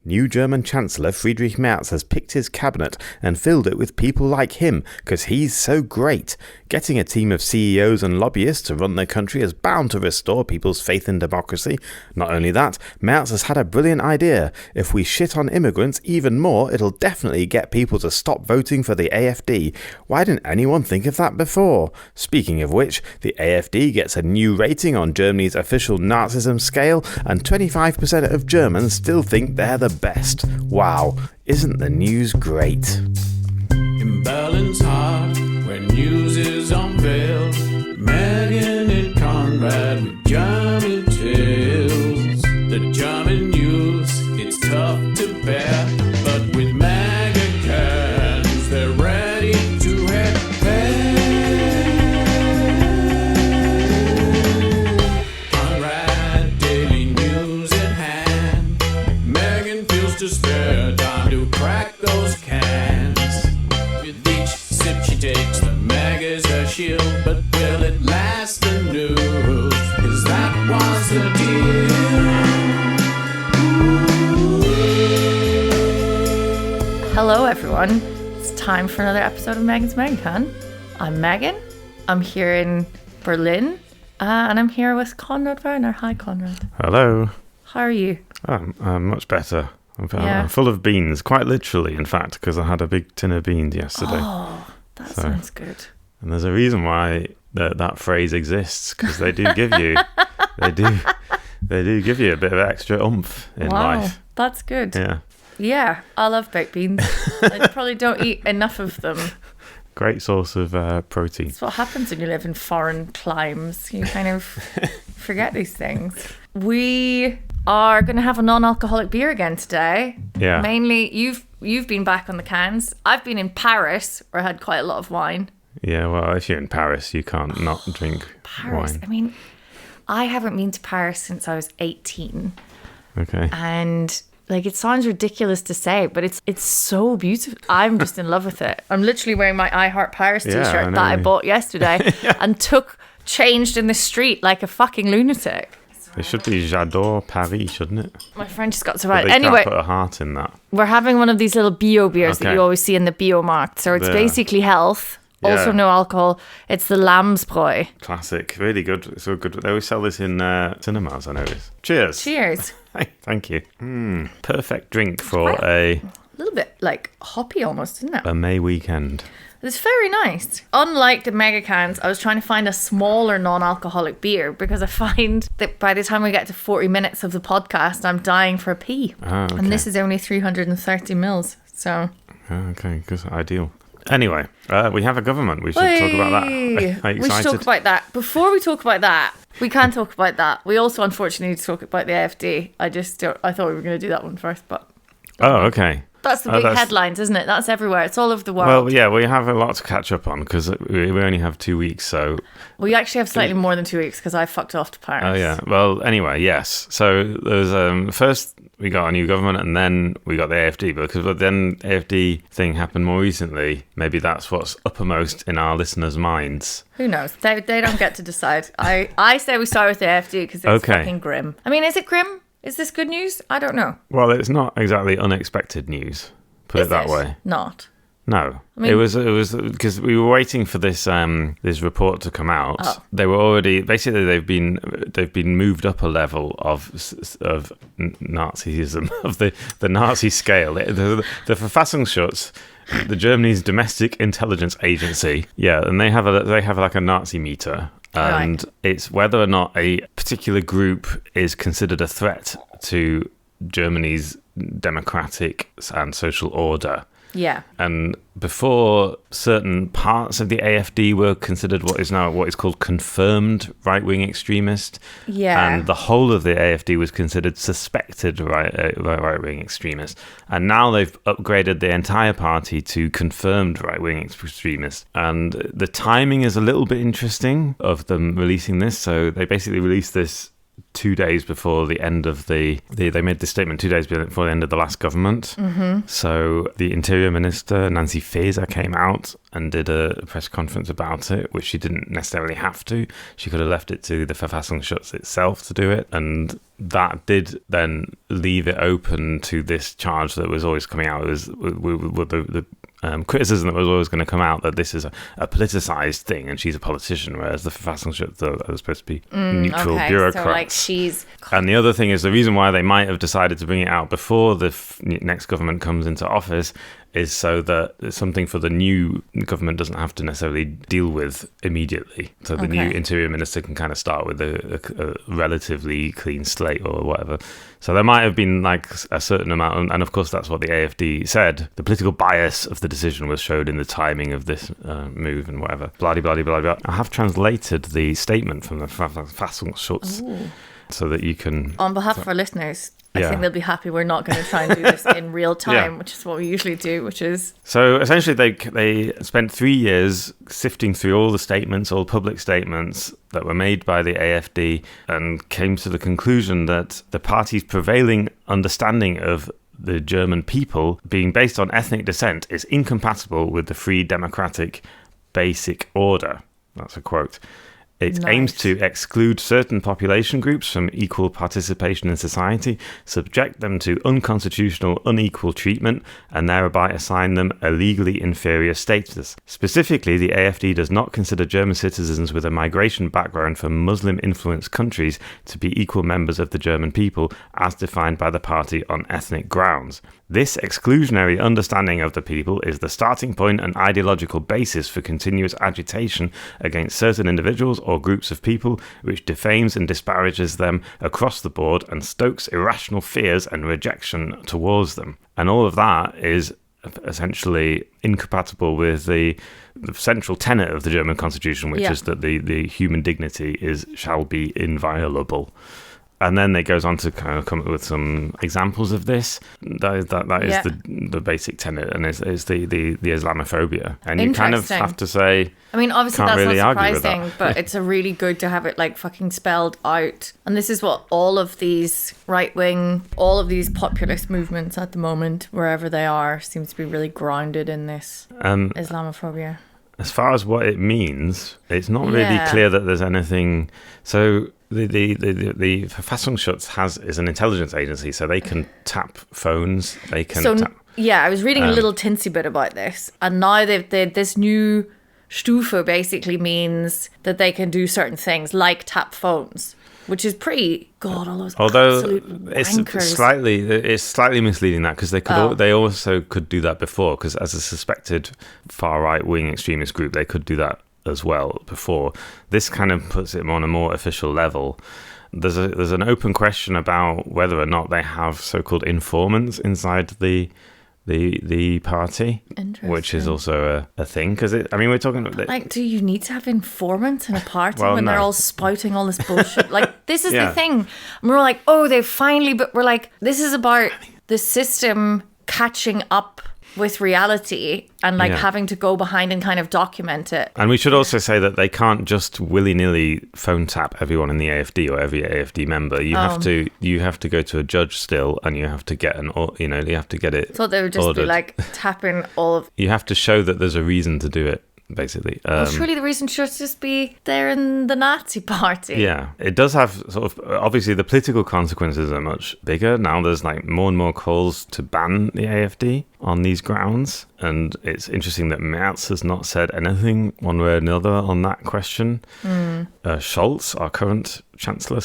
new German Chancellor Friedrich Merz has picked his cabinet and filled it with people like him because he's so great. Getting a team of CEOs and lobbyists to run their country is bound to restore people's faith in democracy. Not only that, Merz has had a brilliant idea. If we shit on immigrants even more, it'll definitely get people to stop voting for the AfD. Why didn't anyone think of that before? Speaking of which, the AfD gets a new rating on Germany's official Nazism scale, and 25% of Germans still think they're the best. Wow, isn't the news great? In Berlin's heart, where news is unveiled, Megan and Conrad with German tales. The German news, it's tough to bear, but with mega cans, they're ready to head Conrad, daily news at hand. Megan feels to spare time to crack those cans. With each sip she takes, the mag is her shield. But will it last the news? 'Cause that was the deal. Hello everyone, it's time for another episode of Megan's Megan. I'm Megan, I'm here in Berlin, and I'm here with Conrad Werner. Hi Conrad. Hello. How are you? I'm much better. I'm full of beans, quite literally, in fact, because I had a big tin of beans yesterday. Oh, that sounds good. And there's a reason why that phrase exists, because they do give you, they do give you a bit of extra oomph in life. That's good. Yeah, I love baked beans. I probably don't eat enough of them. great source of protein. That's what happens when you live in foreign climes. You kind of forget these things. We are going to have a non-alcoholic beer again today. Yeah. Mainly, you've been back on the cans. I've been in Paris, where I had quite a lot of wine. Yeah, well, if you're in Paris, you can't not drink Paris. wine. I mean, I haven't been to Paris since I was 18. Okay. And like, it sounds ridiculous to say, but it's so beautiful. I'm just in love with it. I'm literally wearing my I Heart Paris t-shirt that I bought yesterday and changed in the street like a fucking lunatic. It should be J'adore Paris, shouldn't it? My friend just got to write. They Anyway, can't put a heart in that. we're having one of these little bio beers that Okay. you always see in the bio market. So it's Yeah. basically health, also Yeah. no alcohol. It's the Lambsbräu. Classic. Really good. It's so good. They always sell this in cinemas, I notice. Cheers. Cheers. Thank you. Perfect drink for a little bit like hoppy almost, isn't it? May weekend. It's very nice. Unlike the mega cans, I was trying to find a smaller non-alcoholic beer because I find that by the time we get to 40 minutes of the podcast, I'm dying for a pee. Ah, okay. And this is only 330 mils. So, Okay, good. Ideal. Anyway, we have a government. We should talk about that. Are you excited? we should talk about that. Before we talk about that, we can talk about that. We also unfortunately need to talk about the AfD. I thought we were going to do that one first, but Oh, okay. that's the big headlines, isn't it? That's everywhere. It's all over the world. Well, yeah, we have a lot to catch up on because we only have 2 weeks, so... We actually have slightly more than 2 weeks because I fucked off to Paris. Oh, yeah. Well, anyway, yes. So there's first we got a new government and then we got the AfD, because then AfD thing happened more recently. Maybe that's what's uppermost in our listeners' minds. Who knows? They don't get to decide. I say we start with the AfD because it's fucking grim. I mean, is it grim? Is this good news? I don't know. Well, it's not exactly unexpected news. Put it that way. Not. No, I mean, it was because we were waiting for this this report to come out. Oh. They were already basically they've been moved up a level of Nazism, of the Nazi scale. The Verfassungsschutz, the Germany's domestic intelligence agency, and they have like a Nazi meter. And it's whether or not a particular group is considered a threat to Germany's democratic and social order. Yeah. And before, certain parts of the AfD were considered what is called confirmed right-wing extremist. Yeah. And the whole of the AfD was considered suspected right-wing extremist. And now they've upgraded the entire party to confirmed right-wing extremist. And the timing is a little bit interesting of them releasing this. So they basically released this 2 days before the end of they made this statement 2 days before the end of the last government. So the Interior Minister, Nancy Faeser, came out and did a press conference about it, which she didn't necessarily have to. She could have left it to the Verfassungsschutz itself to do it. And that did then leave it open to this charge that was always coming out. It was the criticism that was always going to come out that this is a politicized thing and she's a politician, whereas the Verfassungsschutz are supposed to be neutral bureaucrats. So like she's... And the other thing is, the reason why they might have decided to bring it out before the next government comes into office is so that something for the new government doesn't have to necessarily deal with immediately. So the new interior minister can kind of start with a relatively clean slate or whatever. So there might have been like a certain amount, and of course that's what the AfD said. The political bias of the decision was showed in the timing of this move and whatever. Blah, blah, blah, blah, blah. I have translated the statement from the Verfassungsschutz so that you can... On behalf of our listeners... I think they'll be happy we're not going to try and do this in real time, which is what we usually do, which is... So essentially they spent 3 years sifting through all the statements, all public statements that were made by the AfD, and came to the conclusion that the party's prevailing understanding of the German people being based on ethnic descent is incompatible with the free democratic basic order. That's a quote. It aims to exclude certain population groups from equal participation in society, subject them to unconstitutional, unequal treatment, and thereby assign them a legally inferior status. Specifically, the AfD does not consider German citizens with a migration background from Muslim-influenced countries to be equal members of the German people, as defined by the party on ethnic grounds. This exclusionary understanding of the people is the starting point and ideological basis for continuous agitation against certain individuals or groups of people, which defames and disparages them across the board and stokes irrational fears and rejection towards them. And all of that is essentially incompatible with the central tenet of the German constitution, which is that the human dignity shall be inviolable. And then it goes on to kind of come up with some examples of this. That is the basic tenet, and it's the Islamophobia. And you kind of have to say, I mean, obviously that's really not surprising, but it's a really good to have it like fucking spelled out. And this is what all of these right-wing, all of these populist movements at the moment, wherever they are, seems to be really grounded in this Islamophobia. As far as what it means, it's not really clear that there's anything. So the Verfassungsschutz is an intelligence agency, so they can tap phones. They can tap. Yeah, I was reading a little tinsy bit about this, and now this new Stufe basically means that they can do certain things like tap phones, which is pretty absolute wankers. It's slightly misleading that, because they also could do that before, because as a suspected far right wing extremist group they could do that as well before. This kind of puts it on a more official level. There's an open question about whether or not they have so-called informants inside the party, which is also a thing, because we're talking about like, do you need to have informants in a party when they're all spouting all this bullshit? Like, this is the thing, and we're like, oh, they finally, but we're like, this is about the system catching up with reality and having to go behind and kind of document it. And we should also say that they can't just willy-nilly phone tap everyone in the AfD or every AfD member. You have to go to a judge still, and you have to get you have to get it. So they would just ordered. Be like tapping all of. You have to show that there's a reason to do it, basically. Well, surely the reason should just be they're in the Nazi party. Yeah, it does have sort of, obviously the political consequences are much bigger. Now there's like more and more calls to ban the AfD on these grounds. And it's interesting that Merz has not said anything one way or another on that question. Scholz, our current Chancellor,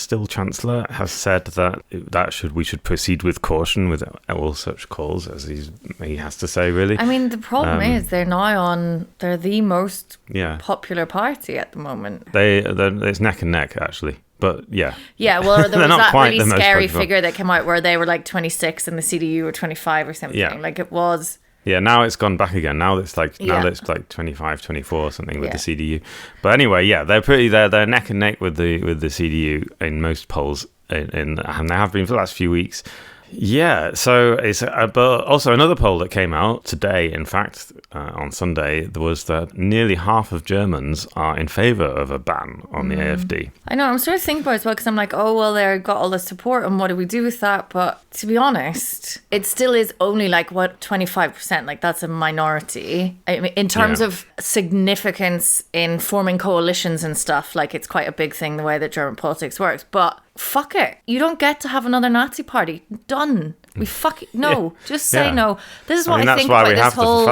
has said that we should proceed with caution with all such calls, as he has to say, really. I mean, the problem is they're the most popular party at the moment. It's neck and neck, actually. But yeah. Yeah, well, there was that really scary figure that came out where they were like 26 and the CDU were 25 or something. Yeah. Like it was. Yeah, now it's gone back again. Now it's like 25, 24 or something with the CDU. But anyway, they're neck and neck with the CDU in most polls, and they have been for the last few weeks. Yeah, so it's but also another poll that came out today, in fact, on Sunday was that nearly half of Germans are in favour of a ban on the AfD. I know, I'm sort of thinking about it as well, because I'm like, oh, well, they've got all the support, and what do we do with that? But to be honest, it still is only 25%. Like, that's a minority. I mean, in terms of significance in forming coalitions and stuff, it's quite a big thing, the way that German politics works. But fuck it. You don't get to have another Nazi party. Done. We just say no. This is what I think about this whole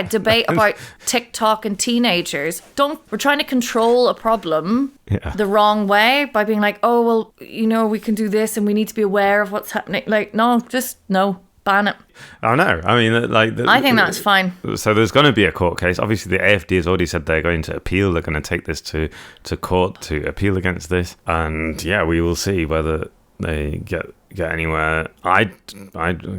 debate about TikTok and teenagers. We're trying to control a problem the wrong way by being like, oh, well, we can do this and we need to be aware of what's happening. No, ban it. I know. I mean, I think that's fine. So there's going to be a court case. Obviously, the AfD has already said they're going to appeal. They're going to take this to court to appeal against this. And we will see whether they get anywhere. I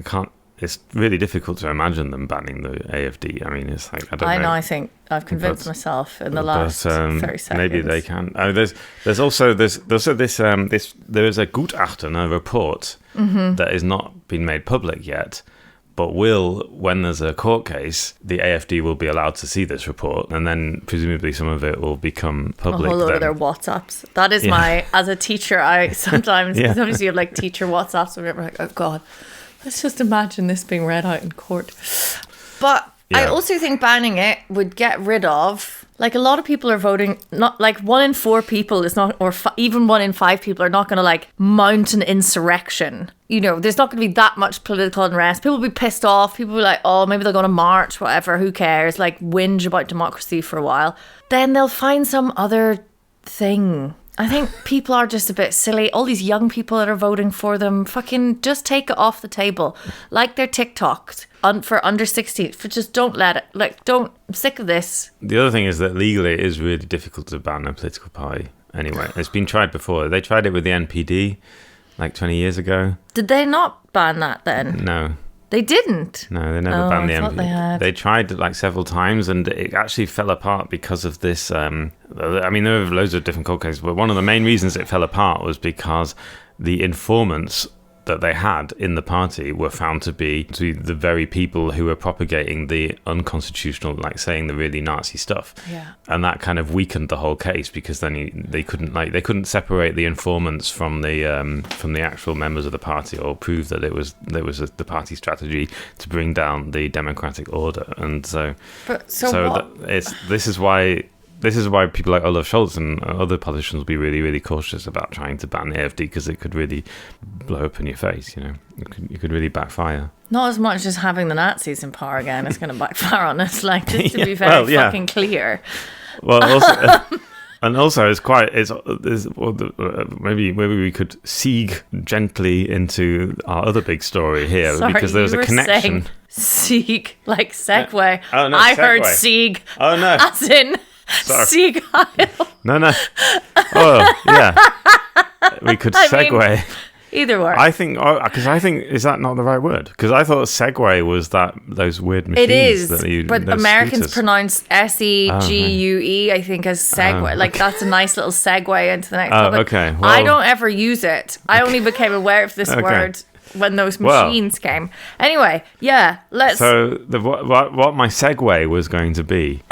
can't. It's really difficult to imagine them banning the AfD. I mean, it's like, I know. I think I've convinced myself in the last 30 seconds. Maybe they can. Oh, there's also this. There is a Gutachten, a report that has not been made public yet, but when there's a court case, the AfD will be allowed to see this report, and then presumably some of it will become public. A whole lot of their WhatsApps. That is as a teacher, I sometimes, sometimes you have teacher WhatsApps, and we're like, oh God, let's just imagine this being read out in court. But I also think banning it would get rid of, a lot of people are voting, not 1 in 4 people is not, or even 1 in 5 people are not going to mount an insurrection. There's not going to be that much political unrest. People will be pissed off. People will be like, oh, maybe they'll go to march, whatever, who cares? Whinge about democracy for a while. Then they'll find some other thing. I think people are just a bit silly. All these young people that are voting for them, fucking just take it off the table. Like their TikToks for under 16. Just don't let it. I'm sick of this. The other thing is that legally it is really difficult to ban a political party anyway. It's been tried before. They tried it with the NPD 20 years ago. Did they not ban that then? No. They didn't? No, they never banned the NPD. They had. They tried several times, and it actually fell apart because of this. There were loads of different court cases, but one of the main reasons it fell apart was because the informants that they had in the party were found to be the very people who were propagating the unconstitutional, saying the really Nazi stuff. Yeah. And that kind of weakened the whole case, because then they couldn't separate the informants from the actual members of the party, or prove that it was the party strategy to bring down the democratic order. And this is why people like Olaf Scholz and other politicians will be really, really cautious about trying to ban the AfD, because it could really blow up in your face. It could really backfire. Not as much as having the Nazis in power again is going to backfire on us. Just to be very fucking clear. Well, also, and also maybe we could segue gently into our other big story here. Sorry, because there's a connection. Segue, like segue. Oh no, I segue. heard segue. Oh no, as in. Sorry. Seagull. No. Oh, yeah. We could segue. Either way. I think, is that not the right word? Because I thought segue was those weird machines. It is, that but Americans pronounce SEGUE, I think, as segue. That's a nice little segue into the next topic. Okay. Well, I don't ever use it. I only became aware of this word when those machines came. Anyway, let's... So what my segue was going to be...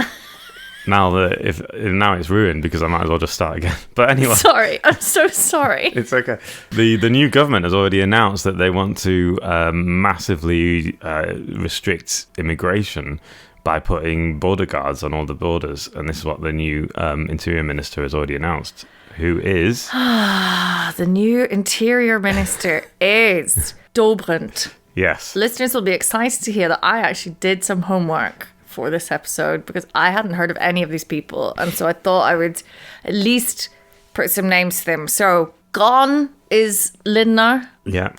Now it's ruined, because I might as well just start again. But anyway, sorry, I'm so sorry. It's okay. The new government has already announced that they want to massively restrict immigration by putting border guards on all the borders, and this is what the new Interior Minister has already announced. Who is the new Interior Minister is Dobrindt. Yes. Listeners will be excited to hear that I actually did some homework for this episode, because I hadn't heard of any of these people, and so I thought I would at least put some names to them. So gone is Lindner,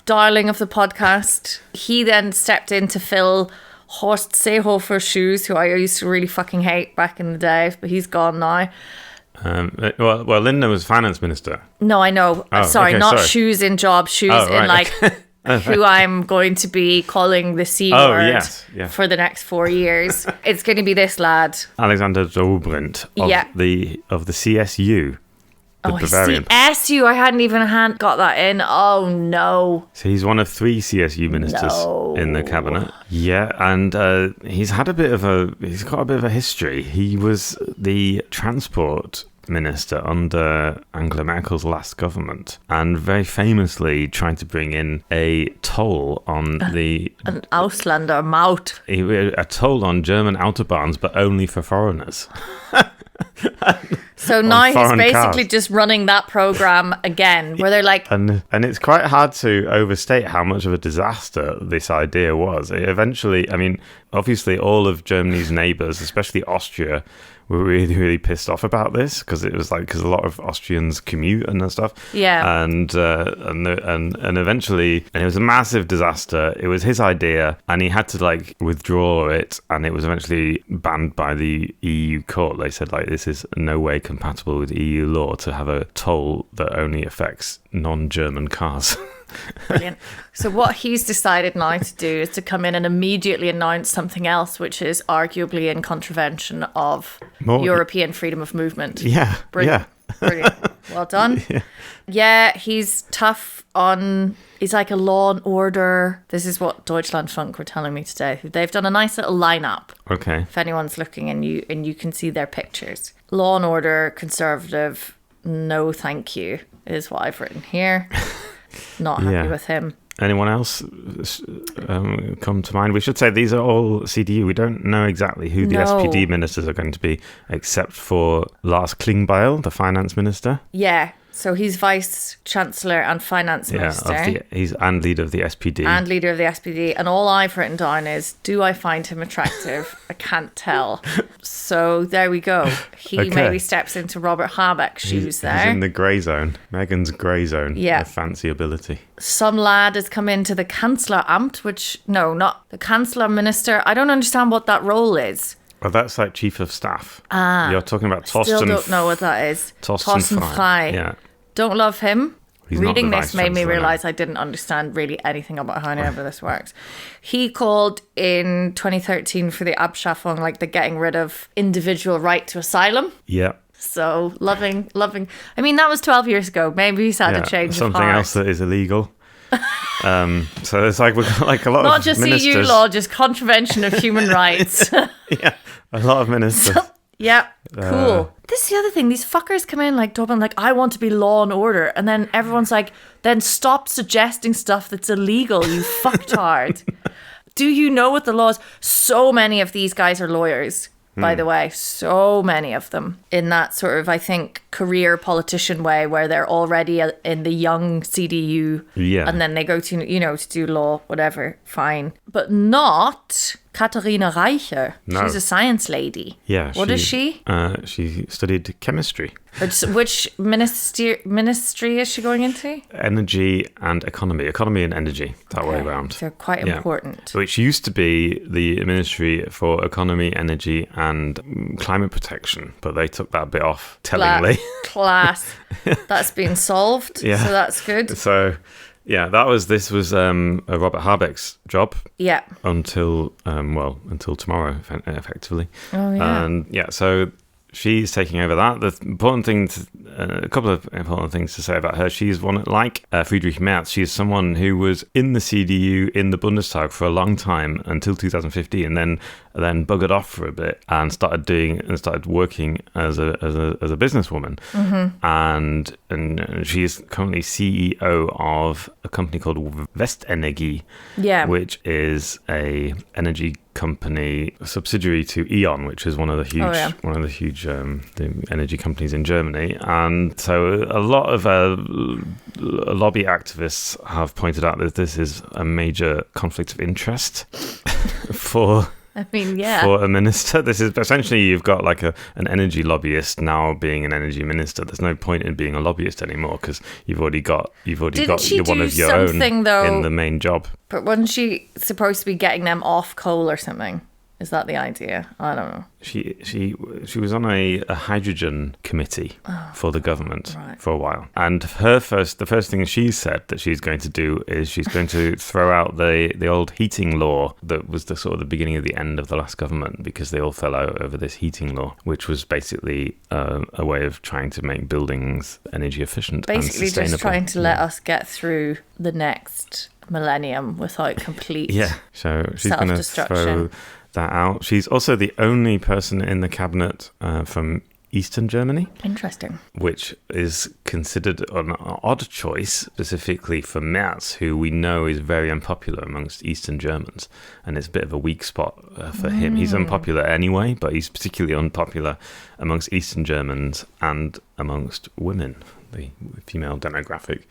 darling of the podcast. He then stepped in to fill Horst Seehofer's shoes, who I used to really fucking hate back in the day, but he's gone now. Well, Lindner was finance minister. No, I know. Sorry. Shoes in job, shoes in who I'm going to be calling the C word for the next 4 years. It's going to be this lad, Alexander Dobrindt of the CSU. Bavarian. CSU. I hadn't even got that in. Oh no. So he's one of 3 CSU ministers in the cabinet. Yeah, and he's got a bit of a history. He was the transport minister under Angela Merkel's last government, and very famously tried to bring in a toll on an Ausländer Maut. A toll on German autobahns, but only for foreigners. So now he's basically just running that program again, where they're like... And it's quite hard to overstate how much of a disaster this idea was. It eventually, I mean, obviously all of Germany's neighbours, especially Austria, were really, really pissed off about this, because it was because a lot of Austrians commute and stuff. Yeah. And eventually, and it was a massive disaster. It was his idea, and he had to withdraw it, and it was eventually banned by the EU court. They said this is no way compatible with EU law to have a toll that only affects non-German cars. Brilliant. So what he's decided now to do is to come in and immediately announce something else, which is arguably in contravention of European freedom of movement. Yeah. Brilliant. Yeah. Brilliant. Well done. Yeah, he's tough on... He's like a Law and Order. This is what Deutschlandfunk were telling me today. They've done a nice little lineup. Okay. If anyone's looking and you can see their pictures. Law and Order, Conservative, no thank you, is what I've written here. Not happy with him. Anyone else come to mind? We should say these are all CDU. We don't know exactly who the SPD ministers are going to be, except for Lars Klingbeil, the finance minister. Yeah, so he's vice chancellor and finance minister. He's and leader of the SPD. And all I've written down is, do I find him attractive? I can't tell. So there we go. He maybe steps into Robert Habeck's shoes there. He's in the grey zone. Meghan's grey zone. Yeah. Of fancy ability. Some lad has come into the Kanzleramt, not the Chancellor Minister. I don't understand what that role is. Well, that's like chief of staff. You're talking about Thorsten. Still don't know what that is. Thorsten Frey. Yeah. Don't love him. He's Reading this made me realise I didn't understand really anything about how any of this works. He called in 2013 for the Abschaffung, the getting rid of individual right to asylum. Yeah. So loving. I mean, that was 12 years ago. Maybe he's had a change of heart. Something else that is illegal. So it's we've got a lot Not of just ministers. EU law, just contravention of human rights. Yeah, a lot of ministers. Yeah, cool. This is the other thing. These fuckers come in Dublin I want to be law and order. And then everyone's then stop suggesting stuff that's illegal, you fucktard. Do you know what the law is? So many of these guys are lawyers, by the way. So many of them. In that sort of, I think, career politician way where they're already in the young CDU. Yeah. And then they go to, to do law, whatever, fine. But not... Katharina Reiche. No. She's a science lady. Yeah. What is she? She studied chemistry. Which ministry is she going into? Energy and economy. Economy and energy, that way around. They're quite important. Which used to be the Ministry for Economy, Energy and Climate Protection, but they took that bit off, tellingly. Class. That's been solved, so that's good. So... Yeah, this was Robert Habeck's job. Yeah. Until tomorrow, effectively. Oh, yeah. And so she's taking over that. The important thing, a couple of important things to say about her. She's one like Friedrich Merz. She's someone who was in the CDU in the Bundestag for a long time until 2015, and then buggered off for a bit and started working as a businesswoman. Mm-hmm. And she's currently CEO of a company called Westenergie, which is a energy company subsidiary to E.ON, which is one of the huge the energy companies in Germany. And so a lot of lobby activists have pointed out that this is a major conflict of interest for a minister. This is essentially, you've got an energy lobbyist now being an energy minister. There's no point in being a lobbyist anymore because you've already got one of your own in the main job. But wasn't she supposed to be getting them off coal or something? Is that the idea? I don't know. She was on a hydrogen committee for the government for a while. And the first thing she said that she's going to do is she's going to throw out the old heating law that was the sort of the beginning of the end of the last government, because they all fell out over this heating law, which was basically a way of trying to make buildings energy efficient and sustainable. Basically just trying to let us get through the next millennium without complete so she's going to throw that out. She's also the only person in the cabinet from Eastern Germany. Interesting. Which is considered an odd choice, specifically for Merz, who we know is very unpopular amongst Eastern Germans. And it's a bit of a weak spot for him. He's unpopular anyway, but he's particularly unpopular amongst Eastern Germans and amongst women. The female demographic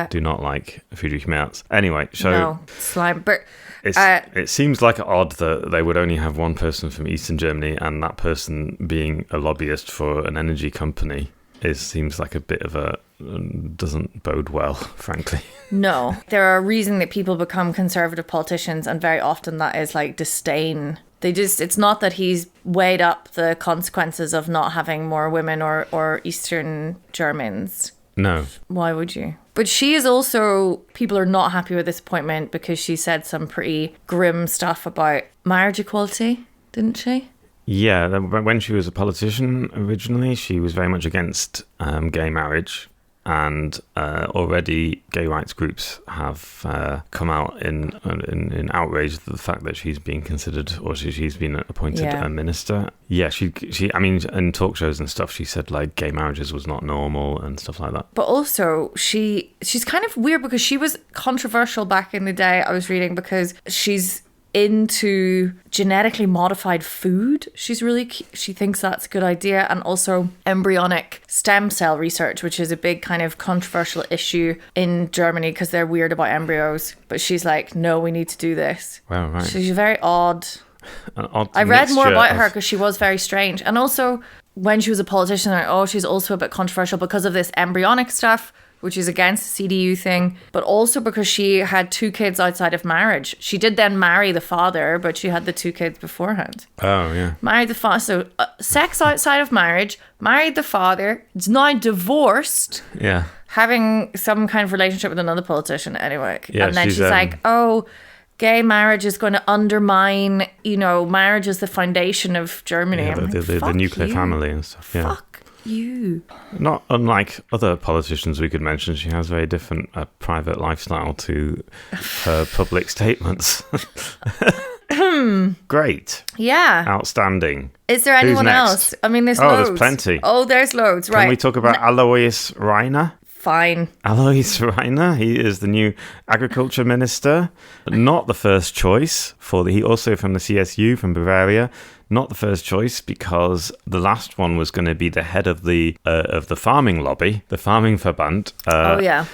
do not like Friedrich Merz. Anyway, so... No, slime. But it seems like odd that they would only have one person from Eastern Germany, and that person being a lobbyist for an energy company seems like a bit of doesn't bode well, frankly. No. There are reasons that people become conservative politicians, and very often that is like disdain. It's not that he's weighed up the consequences of not having more women or Eastern Germans. No. Why would you? But she is also, people are not happy with this appointment because she said some pretty grim stuff about marriage equality, didn't she? Yeah, when she was a politician originally, she was very much against gay marriage. And already gay rights groups have come out in outrage at the fact that she's being considered, or she's been appointed a minister. Yeah, she I mean, in talk shows and stuff, she said like gay marriages was not normal and stuff like that. But also she's kind of weird because she was controversial back in the day, I was reading, because she's into genetically modified food. She thinks that's a good idea, and also embryonic stem cell research, which is a big kind of controversial issue in Germany because they're weird about embryos. But she's like, no, we need to do this. Wow, right. She's very odd. I read more about her because she was very strange, and also when she was a politician, she's also a bit controversial because of this embryonic stuff, which is against the CDU thing, but also because she had 2 kids outside of marriage. She did then marry the father, but she had the 2 kids beforehand. Oh, yeah. Married the father. So sex outside of marriage, married the father, is now divorced. Yeah. Having some kind of relationship with another politician anyway. Yeah, and then she's like, gay marriage is going to undermine, marriage is the foundation of Germany. Yeah, the nuclear family and stuff. Yeah. Fuck you. Not unlike other politicians we could mention, she has a very different private lifestyle to her public statements. Great. Yeah. Outstanding. Is there anyone else? I mean, there's loads. There's plenty. Oh, there's loads. Right. Can we talk about Alois Rainer? Fine. Alois Rainer, he is the new agriculture minister. Not the first choice he also from the CSU, from Bavaria. Not the first choice because the last one was going to be the head of the farming lobby, the Farming Verband. A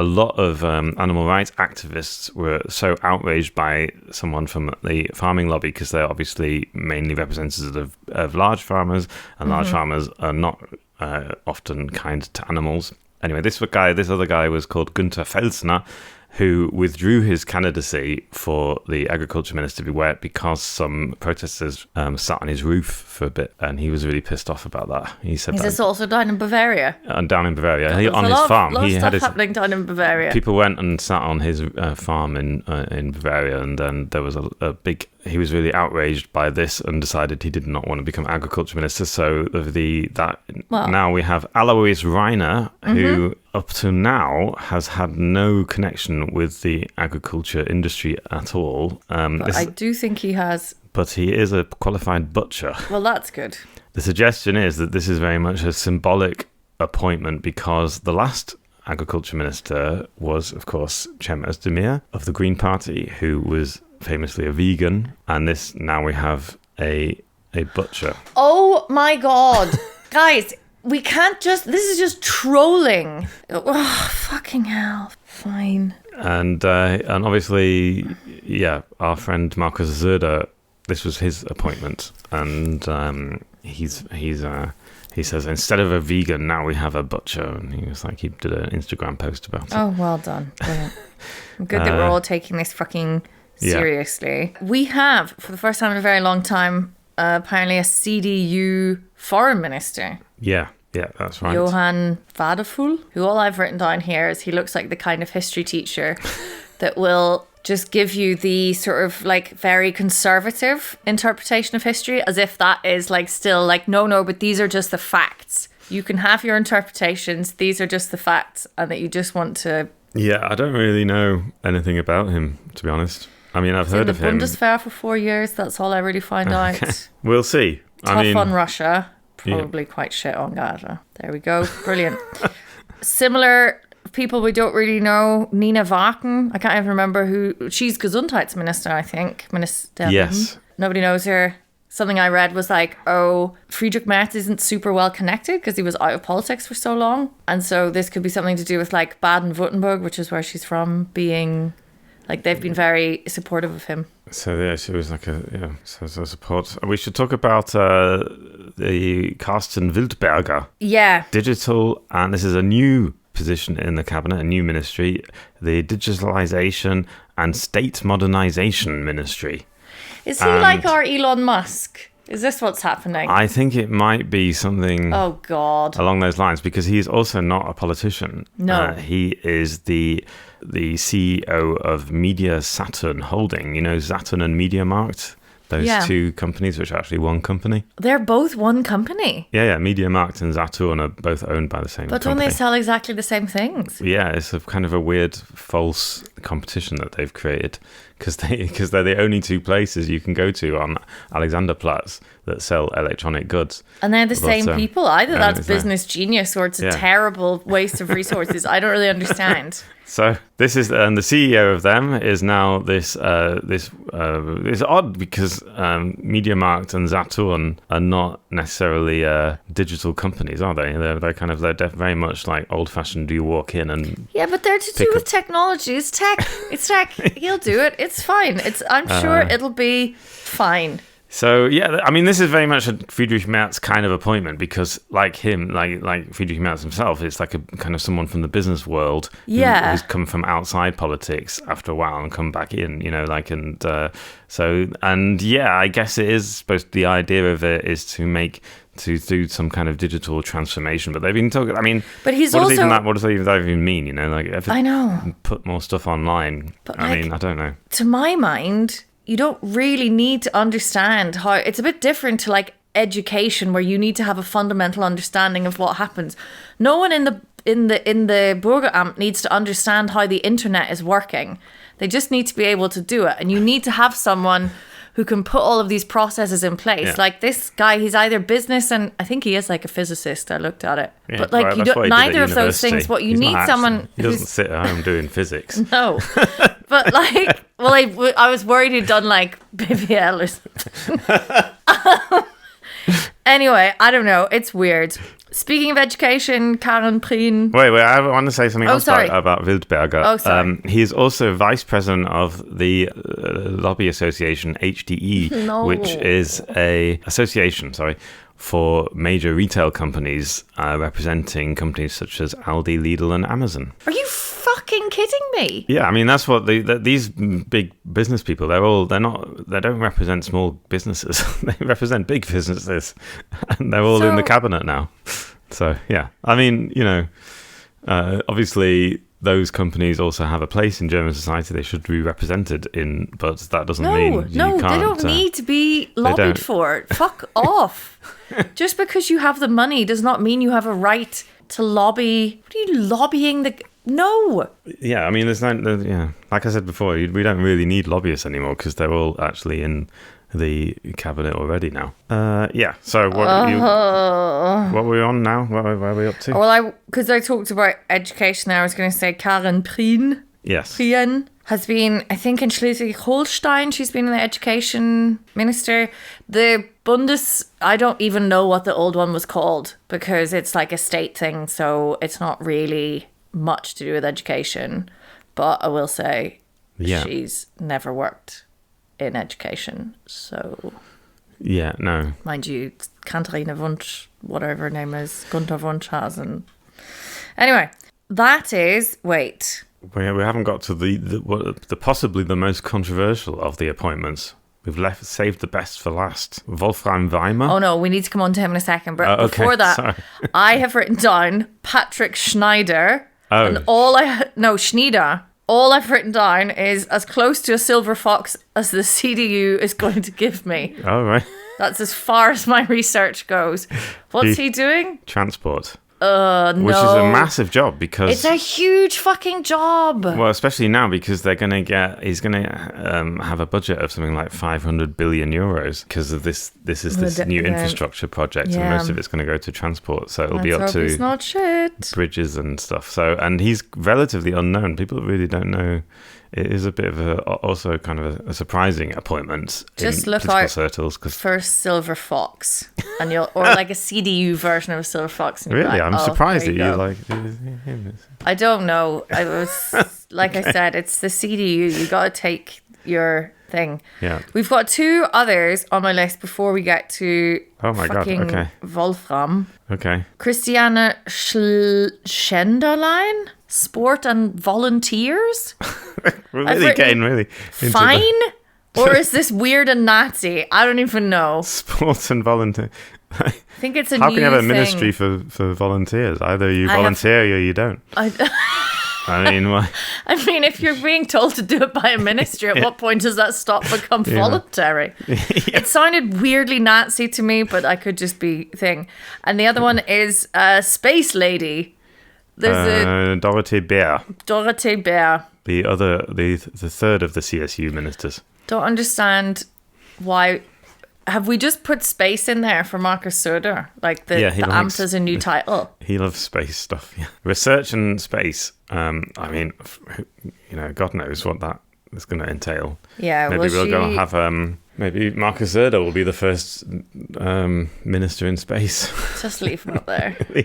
lot of animal rights activists were so outraged by someone from the farming lobby because they're obviously mainly representatives of large farmers, and large farmers are not often kind to animals. Anyway, this other guy was called Günther Felsner, who withdrew his candidacy for the agriculture minister because some protesters sat on his roof for a bit, and he was really pissed off about that. He said, "Is this also down in Bavaria?" Down in Bavaria, on his farm. He had happening down in Bavaria. People went and sat on his farm in Bavaria, and then there was a big. He was really outraged by this and decided he did not want to become agriculture minister. So now we have Alois Rainer, who up to now has had no connection with the agriculture industry at all. I do think he has. But he is a qualified butcher. Well, that's good. The suggestion is that this is very much a symbolic appointment because the last agriculture minister was, of course, Cem Özdemir of the Green Party, who was famously a vegan, and now we have a butcher. Oh my god. Guys, we can't this is just trolling. Oh, fucking hell. Fine. And obviously, our friend Markus Söder, this was his appointment, and he says instead of a vegan, now we have a butcher, and he did an Instagram post about it. Oh, well done. Brilliant. Good that we're all taking this fucking Seriously. We have, for the first time in a very long time, apparently a CDU foreign minister. Yeah, that's right. Johan Wadefull, who all I've written down here is he looks like the kind of history teacher that will just give you the sort of like very conservative interpretation of history, as if that is like still like, no, but these are just the facts. You can have your interpretations. These are just the facts, and that you just want to... Yeah, I don't really know anything about him, to be honest. I mean, I've heard of him. In the Bundeswehr for 4 years. That's all I really find out. We'll see. Tough on Russia. Probably quite shit on Gaza. There we go. Brilliant. Similar people we don't really know. Nina Wagen. I can't even remember who. She's Gesundheitsminister, I think. Ministerin. Yes. Nobody knows her. Something I read was like, Friedrich Merz isn't super well connected because he was out of politics for so long. And so this could be something to do with like Baden-Württemberg, which is where she's from, being like, they've been very supportive of him. So yeah, she was like so support. We should talk about the Carsten Wildberger. Yeah. Digital, and this is a new position in the cabinet, a new ministry, the Digitalization and State Modernization Ministry. Is he like our Elon Musk? Is this what's happening? I think it might be something along those lines, because he's also not a politician. No. He is the CEO of Media Saturn Holding. You know, Saturn and MediaMarkt? Those two companies, which are actually one company. They're both one company? Yeah. MediaMarkt and Saturn are both owned by the same company. But don't they sell exactly the same things? Yeah, it's a kind of a weird false competition that they've created, because they're the only two places you can go to on Alexanderplatz that sell electronic goods. And they're the same people. Either that's business genius or it's a terrible waste of resources. I don't really understand. So this is, and the CEO of them is now this is odd, because MediaMarkt and Saturn are not necessarily digital companies, are they? They're very much like old-fashioned. Do you walk in and but they're to do with technology. It's tech. It's tech. He'll do it. It's fine. I'm sure it'll be fine. So yeah, I mean, this is very much a Friedrich Merz kind of appointment, because like him, like Friedrich Merz himself, it's like a kind of someone from the business world who's come from outside politics after a while and come back in, you know, like, and I guess it is supposed, the idea of it is to do some kind of digital transformation, but they've been talking. I mean, but he's what also, does that even mean? You know, like, I know, put more stuff online. But I mean, I don't know. To my mind, you don't really need to understand how. It's a bit different to like education, where you need to have a fundamental understanding of what happens. No one in the Bürgeramt needs to understand how the internet is working. They just need to be able to do it, and you need to have someone who can put all of these processes in place. Yeah. Like this guy, he's either business, and I think he is like a physicist. I looked at it, but like you don't. Neither of those things. What you need someone. He doesn't sit at home doing physics. No, but like, well, I was worried he'd done like BBL or something. Anyway, I don't know. It's weird. Speaking of education, Karen Prien. Wait, I want to say something else about Wildberger. Oh, sorry. He is also vice president of the lobby association HDE, which is a association, for major retail companies representing companies such as Aldi, Lidl, and Amazon. Are you fucking kidding me? Yeah, I mean, that's what these big business people, they don't represent small businesses. They represent big businesses, and they're all in the cabinet now. So yeah, I mean, you know, obviously those companies also have a place in German society. They should be represented in, but that doesn't mean you can't. They don't need to be lobbied for. Fuck off. Just because you have the money does not mean you have a right to lobby. What are you lobbying No. Yeah, I mean, like I said before, we don't really need lobbyists anymore, because they're all actually in the cabinet already now. So what were we on now? Where are we up to? Well, because I talked about education there, I was going to say Karen Prien. Yes. Prien has been, I think, in Schleswig-Holstein. She's been the education minister. The I don't even know what the old one was called, because it's like a state thing, so it's not really much to do with education. But I will say she's never worked in education, so no, mind you, Katharina Wunsch, whatever her name is, Gunther Wunschhausen. Anyway, that is We haven't got to the possibly the most controversial of the appointments. We've saved the best for last. Wolfram Weimar. Oh no, we need to come on to him in a second. But before that, I have written down Patrick Schneider. Oh. And Schneider. All I've written down is as close to a silver fox as the CDU is going to give me. Oh, right. That's as far as my research goes. What's he doing? Transport. No. Which is a massive job because... It's a huge fucking job. Well, especially now because he's going to have a budget of something like 500 billion euros because of this is this new infrastructure project and most of it's going to go to transport. So it'll be up to it's not shit. Bridges and stuff. So, and he's relatively unknown. People really don't know. It is a bit of also kind of a surprising appointment. Just in look political out circles, for Silver Fox, and or like a CDU version of a Silver Fox. And really, I'm surprised that you like. I don't know. I was like I said, it's the CDU. You got to take your thing. Yeah. We've got two others on my list before we get to Wolfram. Okay. Christiane Schenderlein, Sport and Volunteers. We're really getting really into fine. Or is this weird and Nazi? I don't even know. Sports and volunteer. I think it's a How new can you have a thing. ministry for volunteers? Either you volunteer or you don't. I mean, why? I mean, if you're being told to do it by a ministry, at what point does that stop become voluntary? It sounded weirdly Nazi to me, but I could just be thing. And the other one is Space Lady. There's Dorothee Bär. Dorothee Bär. The third of the CSU ministers. Don't understand why. Have we just put space in there for Markus Söder? Like the Amt as a new title? He loves space stuff. Yeah. Research and space. I mean, God knows what that is going to entail. Yeah, maybe we'll go have. Maybe Markus Söder will be the first minister in space. Just leave him up there. He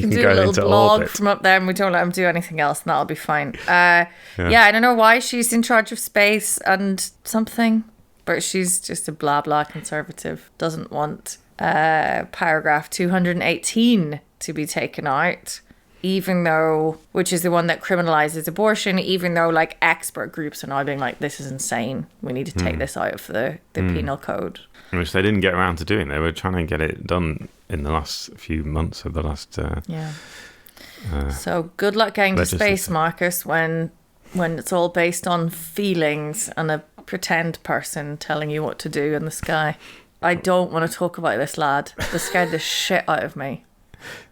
can do a little blog from up there, and we don't let him do anything else, and that'll be fine. I don't know why she's in charge of space and something. But she's just a blah blah conservative. Doesn't want paragraph 218 to be taken out, even though, which is the one that criminalizes abortion, even though like expert groups are now being like, this is insane. We need to take this out of the penal code. Which they didn't get around to doing. They were trying to get it done in the last few months of the last. So good luck getting to space, Marcus, when it's all based on feelings and a pretend person telling you what to do in the sky. I don't want to talk about this lad. This scared the shit out of me.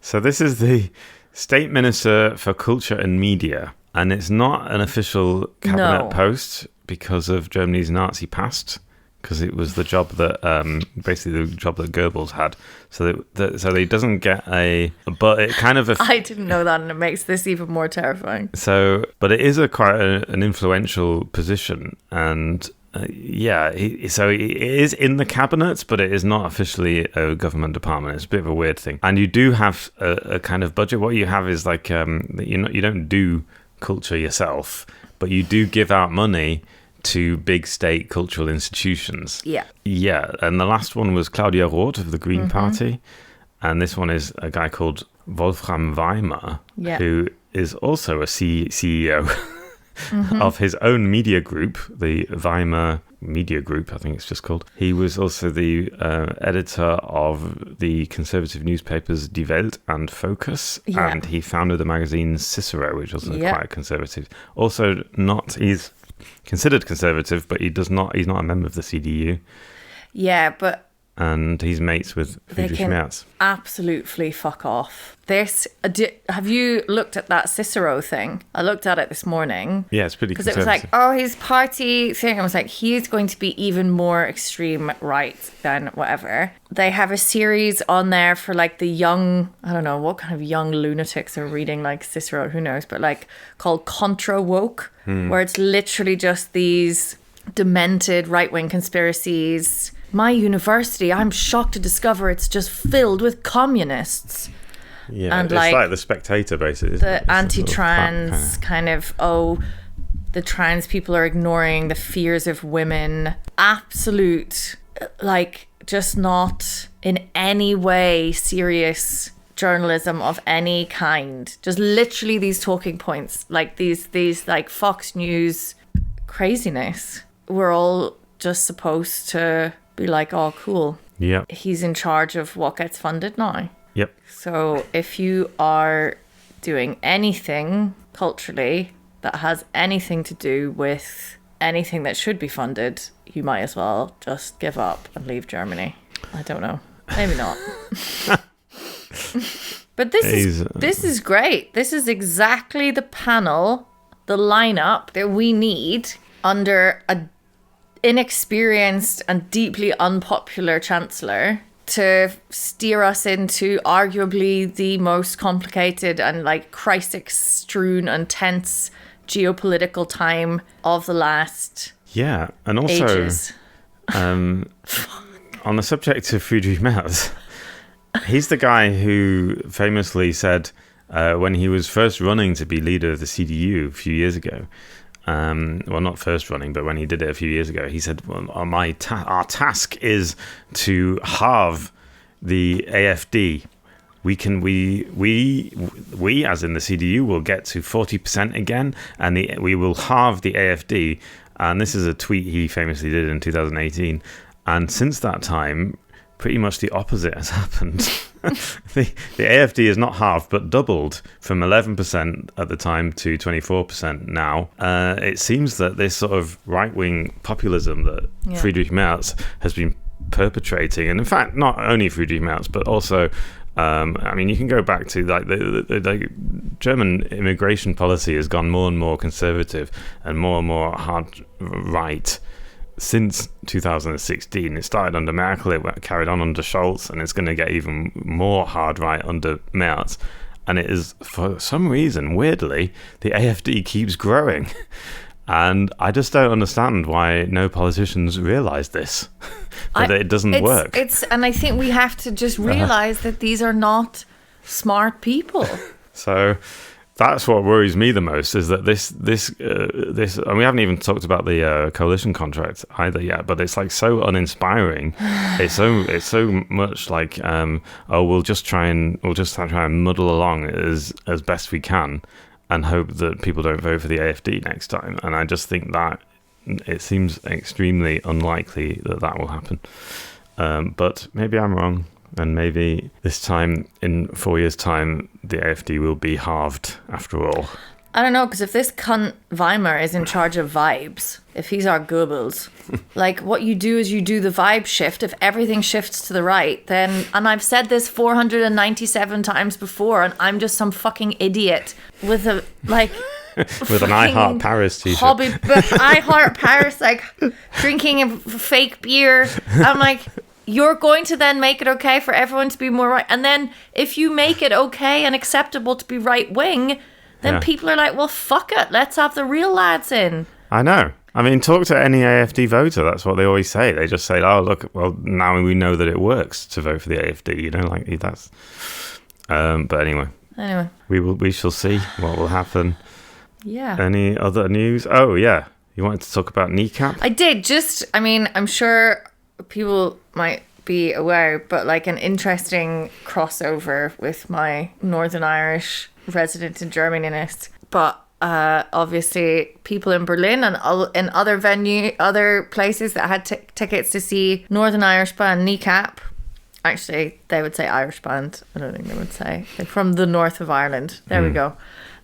So this is the State Minister for Culture and Media, and it's not an official cabinet post because of Germany's Nazi past, because it was the job that basically the job that Goebbels had. So he doesn't get but it kind of. I didn't know that, and it makes this even more terrifying. So, but it is quite an influential position, and so it is in the cabinet, but it is not officially a government department. It's a bit of a weird thing, and you do have a kind of budget. What you have is like you don't do culture yourself, but you do give out money to big state cultural institutions. Yeah. And the last one was Claudia Roth of the Green Party. And this one is a guy called Wolfram Weimar, who is also a CEO of his own media group, the Weimar Media Group, I think it's just called. He was also the editor of the conservative newspapers Die Welt and Focus, and he founded the magazine Cicero, which was quite conservative. Also he's considered conservative, but he's not a member of the CDU. Yeah, but... And he's mates with Friedrich Merz. Absolutely fuck off. Have you looked at that Cicero thing? I looked at it this morning. Yeah, it's pretty conservative. Because it was like, his party thing. I was like, he's going to be even more extreme right than whatever. They have a series on there for like the young, I don't know, what kind of young lunatics are reading like Cicero, who knows, but like called Contra Woke, where it's literally just these demented right-wing conspiracies. My university, I'm shocked to discover it's just filled with communists. Yeah, and it's like The Spectator, basically. The anti-trans kind of, the trans people are ignoring the fears of women. Absolute, like, just not in any way serious journalism of any kind. Just literally these talking points, like these like Fox News craziness. We're all just supposed to be like, oh, cool. Yeah. He's in charge of what gets funded now. Yep. So if you are doing anything culturally that has anything to do with anything that should be funded, you might as well just give up and leave Germany. I don't know. Maybe not. But this is great. This is exactly the panel, the lineup that we need under a inexperienced and deeply unpopular chancellor to steer us into arguably the most complicated and like crisis-strewn and tense geopolitical time of the last and also ages. On the subject of Friedrich Merz, he's the guy who famously said when he was first running to be leader of the CDU a few years ago, well, not first running, but when he did it a few years ago, he said, well, our task is to halve the AfD. We as in the CDU will get to 40% again, and we will halve the AfD. And this is a tweet he famously did in 2018. And since that time, pretty much the opposite has happened. The AfD is not halved, but doubled from 11% at the time to 24% now. It seems that this sort of right-wing populism that Friedrich Merz has been perpetrating, and in fact, not only Friedrich Merz, but also, I mean, you can go back to like the German immigration policy has gone more and more conservative and more hard right since 2016. It started under Merkel, it carried on under Scholz, and it's going to get even more hard right under Merz. And it is, for some reason, weirdly, the AfD keeps growing. And I just don't understand why no politicians realise this, that it doesn't work. And I think we have to just realise that these are not smart people. So that's what worries me the most, is that this, and we haven't even talked about the coalition contract either yet, but it's like so uninspiring. It's so much like, we'll just try and muddle along as best we can and hope that people don't vote for the AfD next time. And I just think that it seems extremely unlikely that will happen. But maybe I'm wrong. And maybe this time, in 4 years' time, the AfD will be halved after all. I don't know, because if this cunt Weimar is in charge of vibes, if he's our Goebbels, like what you do is you do the vibe shift. If everything shifts to the right, then, and I've said this 497 times before, and I'm just some fucking idiot with a, like... with an I Heart Paris t-shirt. Hobby, I Heart Paris, like drinking a fake beer. I'm like... You're going to then make it okay for everyone to be more right. And then if you make it okay and acceptable to be right wing, then people are like, well, fuck it. Let's have the real lads in. I know. I mean, talk to any AfD voter. That's what they always say. They just say, oh, look, well, now we know that it works to vote for the AfD. You know, like that's... but anyway. We shall see what will happen. Yeah. Any other news? Oh, yeah. You wanted to talk about kneecap? I did. I'm sure... people might be aware, but like an interesting crossover with my Northern Irish resident in Germany-ness. But obviously people in Berlin and in other places that had tickets to see Northern Irish band Kneecap. Actually, they would say Irish band. I don't think they would say. They're from the north of Ireland. There we go.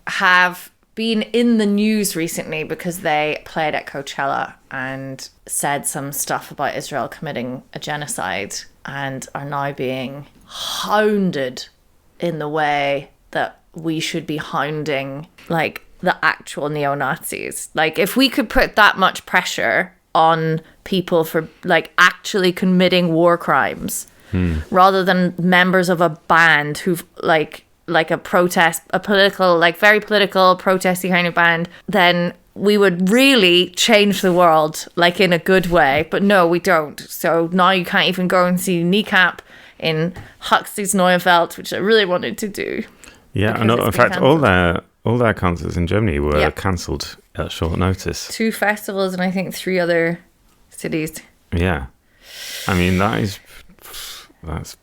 Have been in the news recently because they played at Coachella and said some stuff about Israel committing a genocide and are now being hounded in the way that we should be hounding like the actual neo-Nazis. Like if we could put that much pressure on people for like actually committing war crimes rather than members of a band who've like a protest, a political, like very political protesty kind of band, then we would really change the world, like in a good way. But no, we don't. So now you can't even go and see Kneecap in Huxley's Neuefeld, which I really wanted to do. Yeah, and in fact, all their concerts in Germany were cancelled at short notice. 2 festivals and I think 3 other cities. Yeah. I mean, that's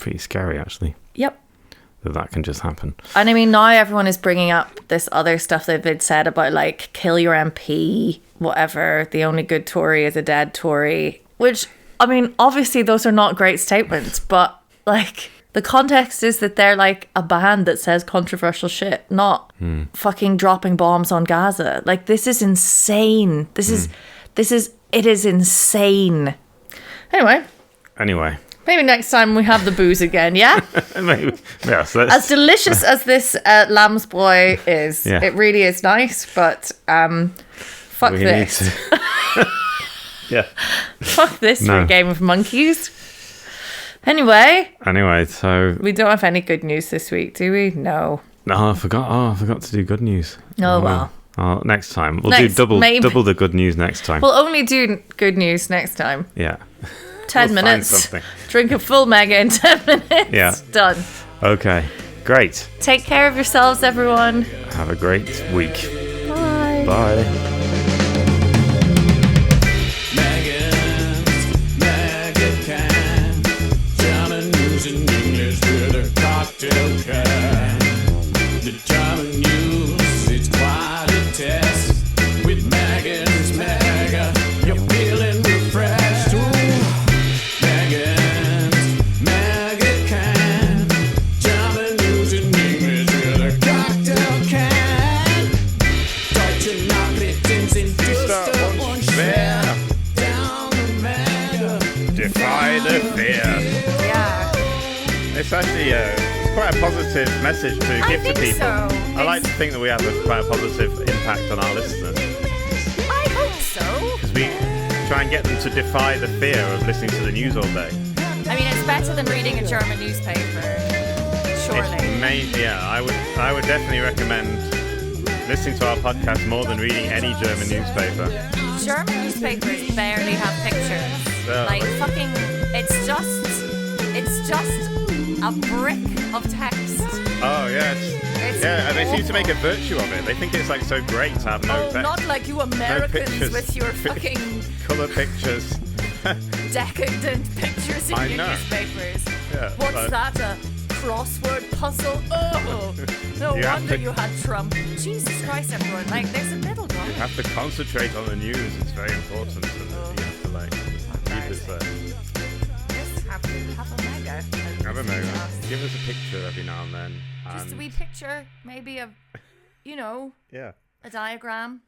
pretty scary, actually. Yep. That can just happen. And I mean, now everyone is bringing up this other stuff that they'd said about, like, kill your MP, whatever. The only good Tory is a dead Tory. Which, I mean, obviously those are not great statements, but, like, the context is that they're, like, a band that says controversial shit, not fucking dropping bombs on Gaza. Like, this is insane. It is insane. Anyway. Maybe next time we have the booze again, yeah? Maybe. Yes, as delicious as this lamb's boy is, it really is nice, but fuck this. Yeah. Fuck this for a game of monkeys. Anyway, so... We don't have any good news this week, do we? No. No, I forgot to do good news. Oh, well. Next time. We'll do double the good news next time. We'll only do good news next time. Yeah. 10 minutes. Drink a full mega in 10 minutes. Yeah. Done. Okay. Great. Take care of yourselves, everyone. Have a great week. Bye. Bye. The German news, it's quite a test. With Megan's Mega, you're feeling refreshed. Megan's Mega can. German news in English with a cocktail can. Deutsche Nachrichten sind düster und schwer. Down the Mega. Defy the fear. Yeah. It's actually quite a positive message to give to people. So. I like to think that we have quite a positive impact on our listeners. I hope so. Because we try and get them to defy the fear of listening to the news all day. I mean, it's better than reading a German newspaper. Surely. I would definitely recommend listening to our podcast more than reading any German newspaper. German newspapers barely have pictures. No. Like fucking, it's just a brick of text. Oh yeah, and they seem to make a virtue of it. They think it's like so great to have no text. Not like you Americans no with your fucking colour pictures, decadent pictures in your newspapers. Yeah, What's that? A crossword puzzle? Oh, no wonder you had Trump. Jesus Christ, everyone! Like, there's a middle ground. You have to concentrate on the news. It's very important. And you have to like keep it there. Have a mega. Have a mega. Give us a picture every now and then. Just a wee picture, maybe of, a diagram.